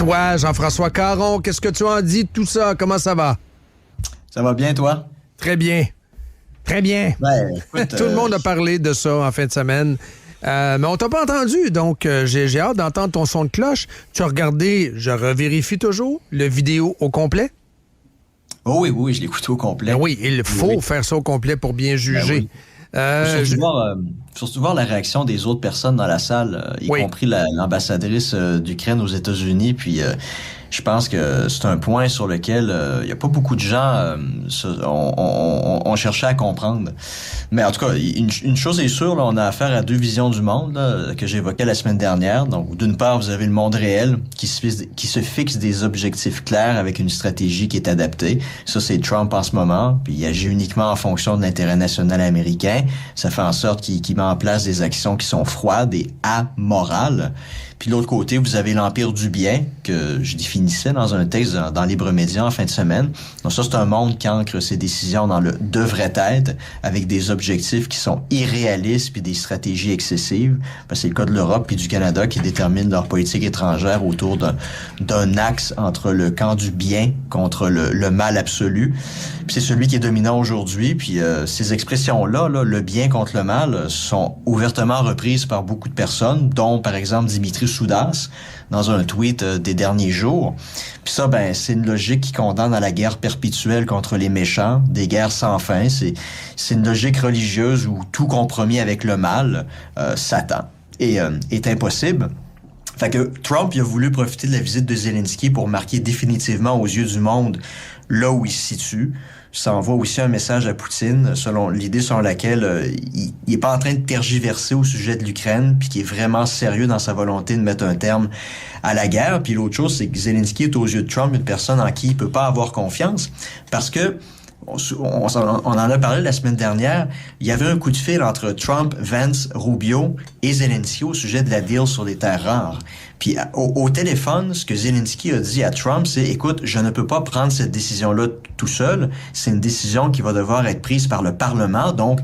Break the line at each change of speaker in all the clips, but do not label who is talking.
toi, Jean-François Caron, qu'est-ce que tu en dis de tout ça? Comment ça va?
Ça va bien, toi?
Très bien. Très bien.
Ben, écoute,
Tout le monde a parlé de ça en fin de semaine. Mais on t'a pas entendu, donc j'ai hâte d'entendre ton son de cloche. Tu as regardé, je revérifie toujours, le vidéo au complet?
Oh oui, je l'ai écouté au complet.
Ben oui, il faut faire ça au complet pour bien juger.
Ben oui. Surtout voir la réaction des autres personnes dans la salle, y compris l'ambassadrice d'Ukraine aux États-Unis. Puis je pense que c'est un point sur lequel il n'y a pas beaucoup de gens ont cherché à comprendre. Mais en tout cas, une chose est sûre, là, on a affaire à deux visions du monde là, que j'évoquais la semaine dernière. Donc, d'une part, vous avez le monde réel qui se fixe des objectifs clairs avec une stratégie qui est adaptée. Ça, c'est Trump en ce moment. Puis il agit uniquement en fonction de l'intérêt national américain. Ça fait en sorte qu'il met en place des actions qui sont froides et amorales. Puis de l'autre côté, vous avez l'Empire du bien, que je définissais dans un texte dans Libre Média en fin de semaine. Donc ça, c'est un monde qui ancre ses décisions dans le devrait être, avec des objectifs qui sont irréalistes puis des stratégies excessives. Ben, c'est le cas de l'Europe puis du Canada qui déterminent leur politique étrangère autour d'un axe entre le camp du bien contre le mal absolu. Puis c'est celui qui est dominant aujourd'hui. Puis ces expressions-là, le bien contre le mal, sont ouvertement reprises par beaucoup de personnes, dont par exemple Dimitri Soudas, dans un tweet des derniers jours. Puis ça, ben, c'est une logique qui condamne à la guerre perpétuelle contre les méchants, des guerres sans fin. C'est une logique religieuse où tout compromis avec le mal, Satan, est impossible. Fait que Trump, il a voulu profiter de la visite de Zelensky pour marquer définitivement aux yeux du monde là où il se situe. Ça envoie aussi un message à Poutine, selon l'idée selon laquelle il est pas en train de tergiverser au sujet de l'Ukraine, puis qu'il est vraiment sérieux dans sa volonté de mettre un terme à la guerre. Puis l'autre chose, c'est que Zelensky est aux yeux de Trump une personne en qui il peut pas avoir confiance, parce que on en a parlé la semaine dernière, il y avait un coup de fil entre Trump, Vance, Rubio et Zelensky au sujet de la deal sur les terres rares. Puis au téléphone, ce que Zelensky a dit à Trump, c'est « Écoute, je ne peux pas prendre cette décision-là tout seul. C'est une décision qui va devoir être prise par le Parlement. Donc,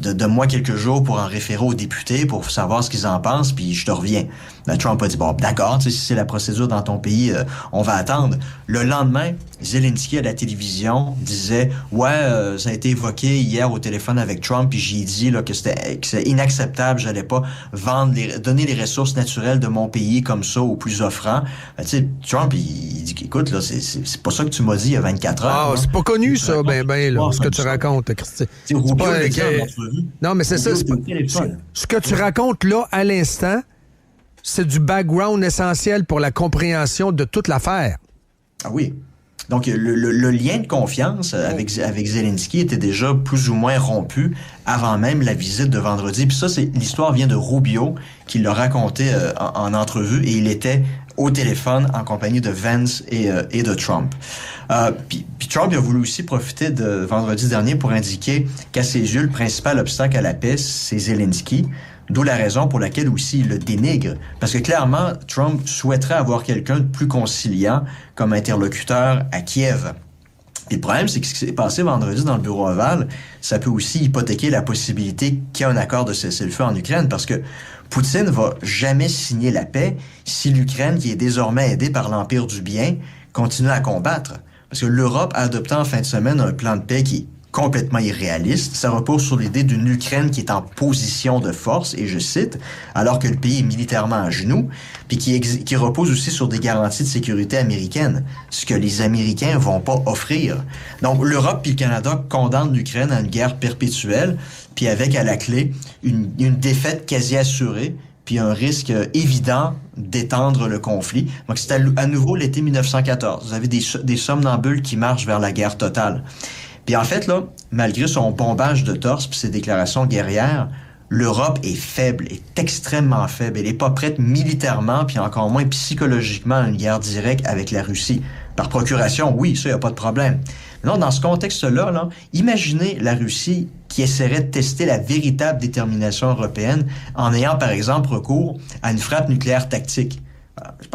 donne-moi quelques jours pour en référer aux députés pour savoir ce qu'ils en pensent, puis je te reviens. » Ben, Trump a dit « Bon, d'accord, si c'est la procédure dans ton pays, on va attendre. » Le lendemain, Zelensky à la télévision disait « Ouais, ça a été évoqué hier au téléphone avec Trump, puis j'ai dit là, que c'était inacceptable, j'allais pas donner les ressources naturelles de mon pays comme ça aux plus offrants. » Tu sais, Trump, il dit « Écoute, là, c'est pas ça que tu m'as dit il y a 24 heures. »
Ah, c'est pas connu, ça, là, ce que tu racontes, Christy.
C'est Rubio,
non, mais c'est ça. Ce que tu racontes là, à l'instant, c'est du background essentiel pour la compréhension de toute l'affaire.
Ah oui. Donc, le lien de confiance avec Zelensky était déjà plus ou moins rompu avant même la visite de vendredi. Puis ça, l'histoire vient de Rubio qui l'a raconté en entrevue et il était au téléphone en compagnie de Vance et de Trump. Puis Trump a voulu aussi profiter de vendredi dernier pour indiquer qu'à ses yeux, le principal obstacle à la paix, c'est Zelensky. D'où la raison pour laquelle aussi il le dénigre. Parce que clairement, Trump souhaiterait avoir quelqu'un de plus conciliant comme interlocuteur à Kiev. Et le problème, c'est que ce qui s'est passé vendredi dans le bureau ovale, ça peut aussi hypothéquer la possibilité qu'il y ait un accord de cessez-le-feu en Ukraine, parce que Poutine va jamais signer la paix si l'Ukraine, qui est désormais aidée par l'Empire du bien, continue à combattre. Parce que l'Europe a adopté en fin de semaine un plan de paix qui est complètement irréaliste. Ça repose sur l'idée d'une Ukraine qui est en position de force, et je cite, alors que le pays est militairement à genoux, puis qui repose aussi sur des garanties de sécurité américaines, ce que les Américains vont pas offrir. Donc l'Europe puis le Canada condamnent l'Ukraine à une guerre perpétuelle, puis avec à la clé une défaite quasi assurée, puis un risque évident d'étendre le conflit. Donc c'est à nouveau l'été 1914. Vous avez des somnambules qui marchent vers la guerre totale. Puis en fait, là, malgré son bombage de torse puis ses déclarations guerrières, l'Europe est faible, est extrêmement faible. Elle n'est pas prête militairement, puis encore moins psychologiquement à une guerre directe avec la Russie. Par procuration, oui, ça, il n'y a pas de problème. Mais non, dans ce contexte-là, là, imaginez la Russie qui essaierait de tester la véritable détermination européenne en ayant, par exemple, recours à une frappe nucléaire tactique.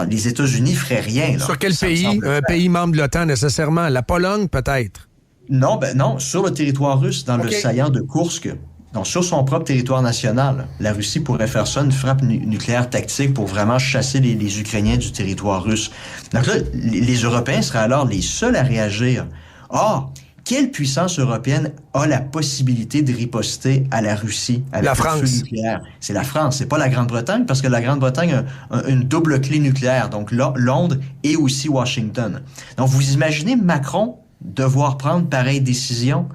Les États-Unis feraient rien. Là.
Sur quel pays? Un pays membre de l'OTAN, nécessairement. La Pologne, peut-être?
Non, sur le territoire russe, dans le saillant de Koursk, Donc, sur son propre territoire national, la Russie pourrait faire ça, une frappe nucléaire tactique pour vraiment chasser les Ukrainiens du territoire russe. Donc là, les Européens seraient alors les seuls à réagir. Or, quelle puissance européenne a la possibilité de riposter à la Russie avec
la
un
France.
feu nucléaire? C'est la France, c'est pas la Grande-Bretagne, parce que la Grande-Bretagne a une double clé nucléaire, donc Londres et aussi Washington. Donc, vous imaginez Macron devoir prendre pareille décision?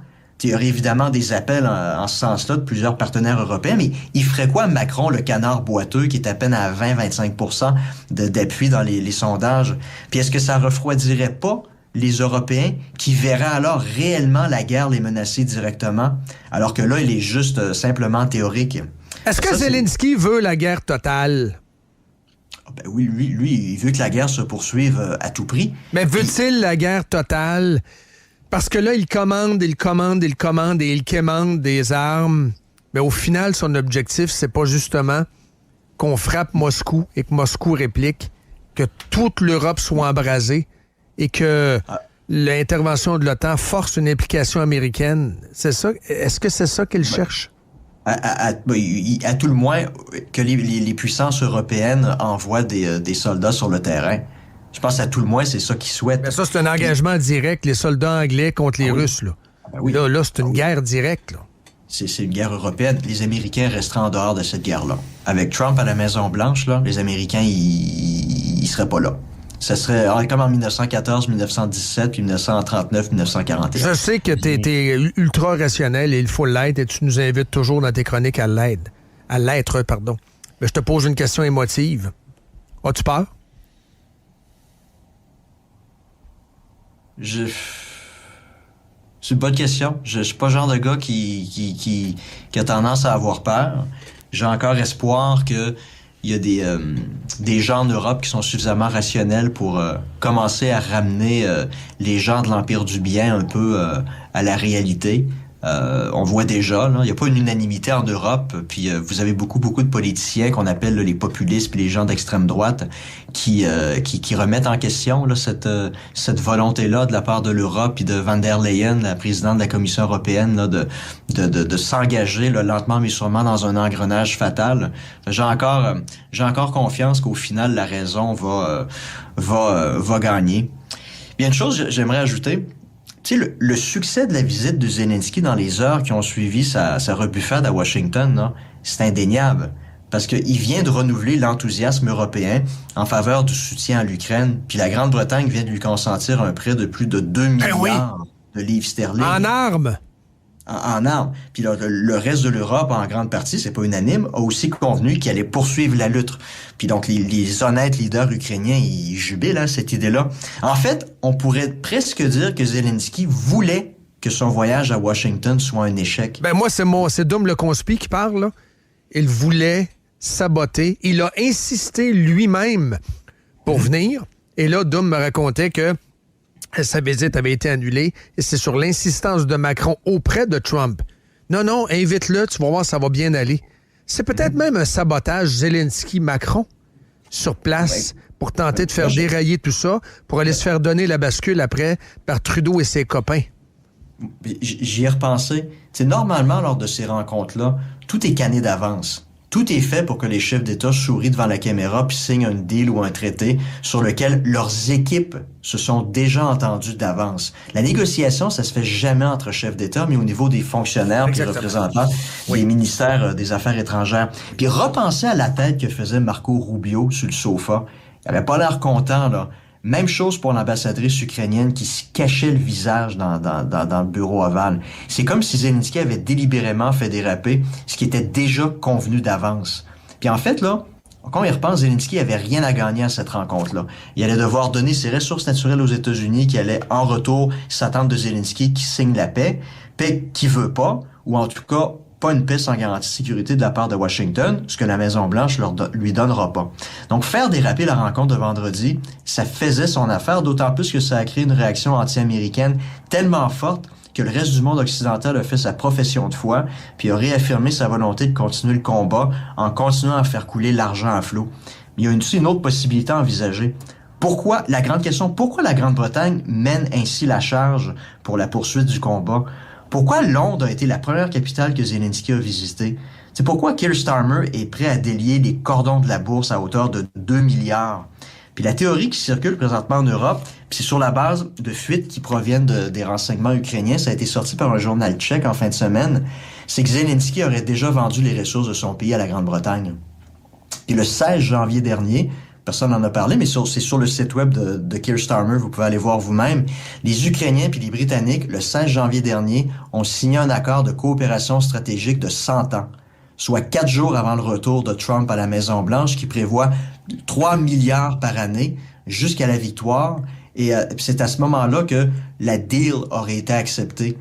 Il y aurait évidemment des appels en ce sens-là de plusieurs partenaires européens, mais il ferait quoi Macron, le canard boiteux, qui est à peine à 20-25% d'appui dans les sondages? Puis est-ce que ça refroidirait pas les Européens qui verraient alors réellement la guerre les menacer directement, alors que là, il est juste simplement théorique?
Est-ce que Zelensky veut la guerre totale?
Ben oui, lui, il veut que la guerre se poursuive à tout prix.
Mais veut-il la guerre totale? Parce que là, il commande et il quémande des armes. Mais au final, son objectif, c'est pas justement qu'on frappe Moscou et que Moscou réplique, que toute l'Europe soit embrasée et que l'intervention de l'OTAN force une implication américaine. C'est ça? Est-ce que c'est ça qu'il cherche?
À tout le moins, que les puissances européennes envoient des soldats sur le terrain. Je pense à tout le moins, c'est ça qu'ils souhaitent.
Mais ça, c'est un engagement direct, les soldats anglais contre les Russes. Là, là c'est une guerre directe. Là.
C'est une guerre européenne. Les Américains resteraient en dehors de cette guerre-là. Avec Trump à la Maison-Blanche, là, les Américains, ils seraient pas là. Ça serait comme en 1914, 1917, puis 1939, 1941.
Je sais que t'es ultra rationnel et il faut l'être et tu nous invites toujours dans tes chroniques à l'être. Mais je te pose une question émotive. As-tu peur?
C'est une bonne question. Je suis pas le genre de gars qui a tendance à avoir peur. J'ai encore espoir que il y a des gens en Europe qui sont suffisamment rationnels pour commencer à ramener les gens de l'Empire du bien un peu à la réalité. On voit déjà, il n'y a pas une unanimité en Europe, puis vous avez beaucoup de politiciens qu'on appelle les populistes puis les gens d'extrême droite qui remettent en question là, cette volonté-là de la part de l'Europe puis de Van der Leyen, la présidente de la Commission européenne, là, de s'engager là, lentement mais sûrement dans un engrenage fatal. J'ai encore confiance qu'au final la raison va gagner. Bien une chose j'aimerais ajouter. Tu sais, le succès de la visite de Zelensky dans les heures qui ont suivi sa rebuffade à Washington, là, c'est indéniable. Parce qu'il vient de renouveler l'enthousiasme européen en faveur du soutien à l'Ukraine. Puis la Grande-Bretagne vient de lui consentir un prêt de plus de 2 milliards de livres sterling.
En armes!
En armes. Puis le reste de l'Europe, en grande partie, c'est pas unanime, a aussi convenu qu'il allait poursuivre la lutte. Puis donc, les honnêtes leaders ukrainiens, ils jubilent à cette idée-là. En fait, on pourrait presque dire que Zelensky voulait que son voyage à Washington soit un échec.
Ben moi, c'est Dom le conspi qui parle, là. Il voulait saboter. Il a insisté lui-même pour venir. Et là, Dom me racontait que sa visite avait été annulée et c'est sur l'insistance de Macron auprès de Trump. Non, invite-le, tu vas voir, ça va bien aller. C'est peut-être même un sabotage Zelensky-Macron sur place pour tenter de faire dérailler tout ça, pour aller se faire donner la bascule après par Trudeau et ses copains.
J'y ai repensé. T'sais, normalement, lors de ces rencontres-là, tout est canné d'avance. Tout est fait pour que les chefs d'État sourient devant la caméra puis signent un deal ou un traité sur lequel leurs équipes se sont déjà entendues d'avance. La négociation, ça se fait jamais entre chefs d'État, mais au niveau des fonctionnaires et représentants des ministères des Affaires étrangères. Puis repensez à la tête que faisait Marco Rubio sur le sofa. Il avait pas l'air content, là. Même chose pour l'ambassadrice ukrainienne qui se cachait le visage dans le bureau ovale. C'est comme si Zelensky avait délibérément fait déraper ce qui était déjà convenu d'avance. Puis en fait, là, quand on y repense, Zelensky avait rien à gagner à cette rencontre-là. Il allait devoir donner ses ressources naturelles aux États-Unis qui allaient en retour s'attendre de Zelensky qui signe la paix qui veut pas, ou en tout cas pas une paix sans garantie de sécurité de la part de Washington, ce que la Maison-Blanche lui donnera pas. Donc, faire déraper la rencontre de vendredi, ça faisait son affaire, d'autant plus que ça a créé une réaction anti-américaine tellement forte que le reste du monde occidental a fait sa profession de foi, puis a réaffirmé sa volonté de continuer le combat en continuant à faire couler l'argent à flot. Mais il y a aussi une autre possibilité envisagée. Pourquoi la Grande-Bretagne mène ainsi la charge pour la poursuite du combat? Pourquoi Londres a été la première capitale que Zelensky a visitée? C'est pourquoi Keir Starmer est prêt à délier les cordons de la bourse à hauteur de 2 milliards. Puis la théorie qui circule présentement en Europe, puis c'est sur la base de fuites qui proviennent des renseignements ukrainiens, ça a été sorti par un journal tchèque en fin de semaine, c'est que Zelensky aurait déjà vendu les ressources de son pays à la Grande-Bretagne. Puis le 16 janvier dernier, personne n'en a parlé, mais c'est sur le site web de Keir Starmer, vous pouvez aller voir vous-même, les Ukrainiens puis les Britanniques, le 16 janvier dernier, ont signé un accord de coopération stratégique de 100 ans, soit 4 jours avant le retour de Trump à la Maison-Blanche, qui prévoit 3 milliards par année jusqu'à la victoire. Et c'est à ce moment-là que la deal aurait été acceptée.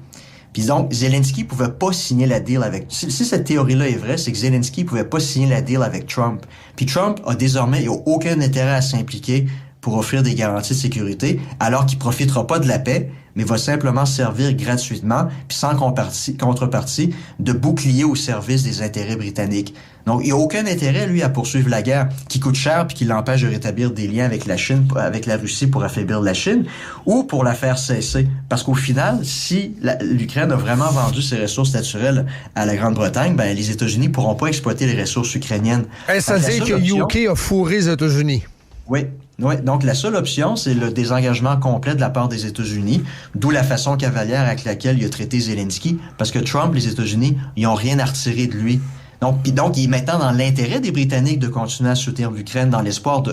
Puis donc, Zelensky pouvait pas signer la deal avec... Si cette théorie-là est vraie, c'est que Zelensky pouvait pas signer la deal avec Trump. Puis Trump a désormais aucun intérêt à s'impliquer pour offrir des garanties de sécurité, alors qu'il profitera pas de la paix, mais va simplement servir gratuitement, puis sans contrepartie, de bouclier au service des intérêts britanniques. Donc, il n'y a aucun intérêt, lui, à poursuivre la guerre, qui coûte cher puis qui l'empêche de rétablir des liens avec la Chine, avec la Russie pour affaiblir la Chine, ou pour la faire cesser. Parce qu'au final, si l'Ukraine a vraiment vendu ses ressources naturelles à la Grande-Bretagne, ben les États-Unis ne pourront pas exploiter les ressources ukrainiennes.
Ça veut dire que UK a fourré les États-Unis.
Oui. Oui, donc la seule option, c'est le désengagement complet de la part des États-Unis, d'où la façon cavalière avec laquelle il a traité Zelensky, parce que Trump, les États-Unis, ils n'ont rien à retirer de lui. Donc, il est maintenant dans l'intérêt des Britanniques de continuer à soutenir l'Ukraine dans l'espoir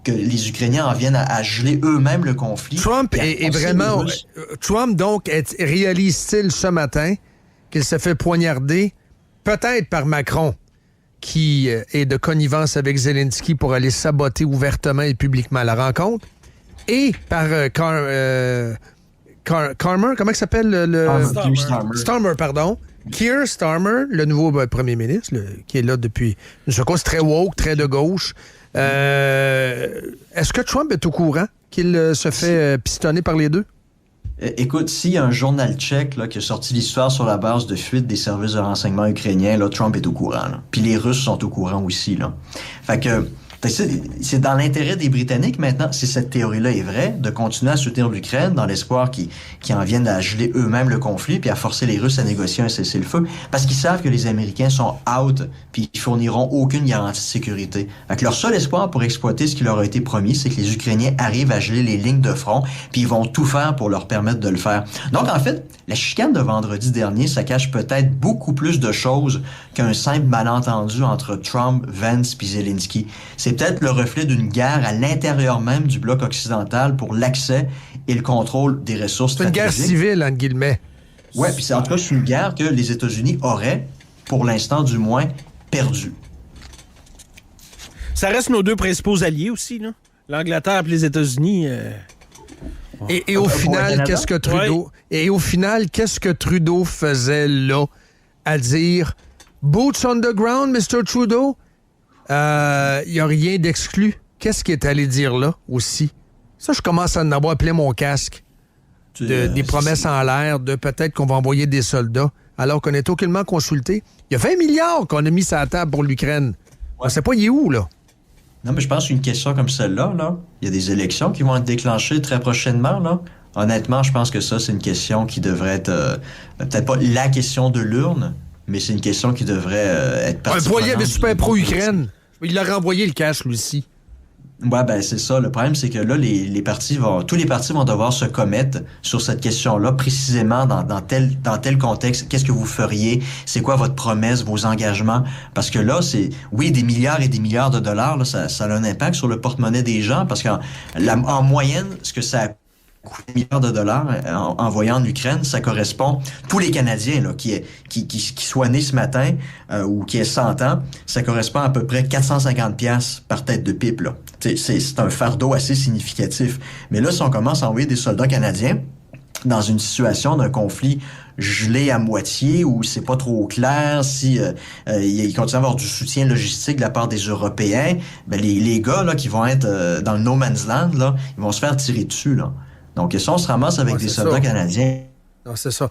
que les Ukrainiens en viennent à geler eux-mêmes le conflit.
Trump est vraiment... Trump, donc, réalise-t-il ce matin qu'il s'est fait poignarder, peut-être par Macron, qui est de connivence avec Zelensky pour aller saboter ouvertement et publiquement la rencontre, et par Starmer, comment il s'appelle? Starmer, pardon. Keir Starmer, le nouveau premier ministre, qui est là depuis une seconde, très woke, très de gauche. Est-ce que Trump est au courant qu'il se fait pistonner par les deux?
Écoute, s'il y a un journal tchèque là, qui a sorti l'histoire sur la base de fuite des services de renseignement ukrainiens, là, Trump est au courant. Là. Puis les Russes sont au courant aussi. Là. Fait que c'est dans l'intérêt des Britanniques maintenant, si cette théorie-là est vraie, de continuer à soutenir l'Ukraine dans l'espoir qu'ils en viennent à geler eux-mêmes le conflit puis à forcer les Russes à négocier un cessez-le-feu, parce qu'ils savent que les Américains sont out puis ils fourniront aucune garantie de sécurité. Fait que leur seul espoir pour exploiter ce qui leur a été promis, c'est que les Ukrainiens arrivent à geler les lignes de front puis ils vont tout faire pour leur permettre de le faire. Donc en fait, la chicane de vendredi dernier, ça cache peut-être beaucoup plus de choses qu'un simple malentendu entre Trump, Vance puis Zelensky. C'est peut-être le reflet d'une guerre à l'intérieur même du bloc occidental pour l'accès et le contrôle des ressources stratégiques.
C'est une guerre civile, entre guillemets.
Oui, puis c'est en tout cas une guerre que les États-Unis auraient, pour l'instant du moins, perdue.
Ça reste nos deux principaux alliés aussi, là. L'Angleterre et les États-Unis.
Et au final, qu'est-ce que Trudeau... Oui. Et au final, qu'est-ce que Trudeau faisait là? À dire « Boots on the ground, Mr. Trudeau ». Il n'y a rien d'exclu. Qu'est-ce qu'il est allé dire là aussi? Ça, je commence à en avoir plein mon casque. Des promesses en l'air, de peut-être qu'on va envoyer des soldats, alors qu'on est aucunement consulté. Il y a 20 milliards qu'on a mis sur la table pour l'Ukraine. Ouais. On ne sait pas, il est où, là?
Non, mais je pense qu'une question comme celle-là, là, il y a des élections qui vont être déclenchées très prochainement, là. Honnêtement, je pense que ça, c'est une question qui devrait être... peut-être pas la question de l'urne, mais c'est une question qui devrait être partie.
Poilier avait super pro-Ukraine. Il a renvoyé le cash, lui aussi.
Ouais, ben c'est ça. Le problème, c'est que là, tous les partis vont devoir se commettre sur cette question-là, précisément dans tel contexte. Qu'est-ce que vous feriez? C'est quoi votre promesse, vos engagements? Parce que là, oui, des milliards et des milliards de dollars, là, ça a un impact sur le porte-monnaie des gens, parce qu'en moyenne, ce que ça a coûté milliards de dollars envoyés en Ukraine, ça correspond, tous les Canadiens là, qui soient nés ce matin ou qui aient 100 ans, ça correspond à peu près 450$ par tête de pipe. Là. C'est un fardeau assez significatif. Mais là, si on commence à envoyer des soldats canadiens dans une situation d'un conflit gelé à moitié où c'est pas trop clair, si il continue à avoir du soutien logistique de la part des Européens, ben les gars là qui vont être dans le no man's land, là, ils vont se faire tirer dessus. Là. Donc, si on se ramasse avec des soldats canadiens...
Non, c'est ça.